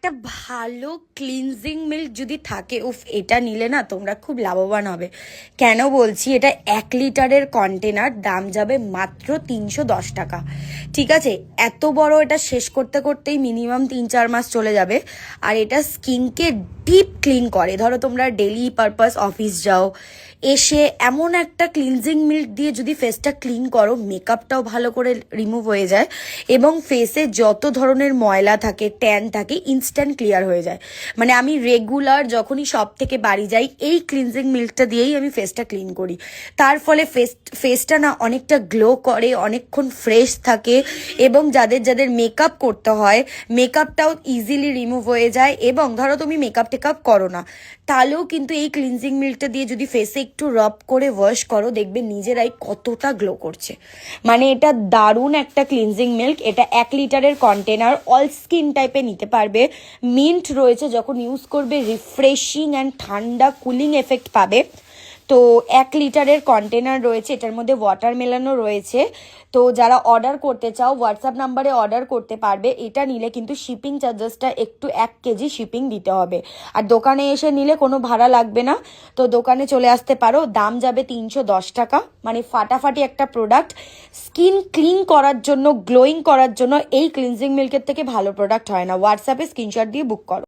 একটা ভালো cleansing milk যদি থাকে, উফ, এটা নিলে না তোমরা খুব লাভবান হবে। কেন বলছি, এটা 1 লিটারের কন্টেনার, দাম যাবে মাত্র 310 টাকা। ঠিক আছে, এত বড় এটা শেষ করতে করতেই মিনিমাম 3-4 মাস চলে যাবে। আর এটা স্কিনকে ডিপ ক্লিন করে। ধরো তোমরা ডেলি পারপাস অফিস যাও, এসে এমন একটা ক্লিনজিং মিল্ক দিয়ে যদি ফেসটা ক্লিন করো, মেকআপটাও ভালো করে রিমুভ হয়ে যায় এবং ফেসে যত ধরনের ময়লা থাকে, ট্যান থাকে, ইনস্ট্যান্ট ক্লিয়ার হয়ে যায়। মানে আমি রেগুলার যখনই শপ থেকে বাড়ি যাই, এই ক্লিনজিং মিল্কটা দিয়েই আমি ফেসটা ক্লিন করি। তার ফলে ফেসটা না অনেকটা গ্লো করে, অনেকক্ষণ ফ্রেশ থাকে এবং যাদের যাদের মেকআপ করতে হয়, মেকআপটাও ইজিলি রিমুভ হয়ে যায়। এবং ধরো তুমি মেকআপ টেকআপ করো না, তাহলেও কিন্তু এই ক্লিনজিং মিল্কটা দিয়ে যদি ফেসে একটু রব করে ওয়াশ করো, দেখবে নিজেরাই কতটা গ্লো করছে। মানে এটা দারুণ একটা ক্লিনজিং মিল্ক। এটা 1 লিটারের কন্টেনার, অল স্কিন টাইপে নিতে পারবে। মিন্ট রয়েছে, যখন ইউজ করবে রিফ্রেশিং অ্যান্ড ঠান্ডা কুলিং এফেক্ট পাবে। তো 1 লিটারের কন্টেনার রয়েছে, এটার মধ্যে ওয়াটারমেলনও রয়েছে। তো যারা অর্ডার করতে চাও, হোয়াটসঅ্যাপ নাম্বারে অর্ডার করতে পারবে। এটা নিলে কিন্তু শিপিং চার্জেসটা একটু 1 কেজি শিপিং দিতে হবে। আর দোকানে এসে নিলে কোনো ভাড়া লাগবে না। তো দোকানে চলে আসতে পারো, দাম যাবে 310 টাকা। মানে ফাটাফাটি একটা প্রোডাক্ট। স্কিন ক্লিন করার জন্য, গ্লোয়িং করার জন্য এই ক্লিনজিং মিল্কের থেকে ভালো প্রোডাক্ট হয় না। হোয়াটসঅ্যাপে স্ক্রিনশট দিয়ে বুক করো।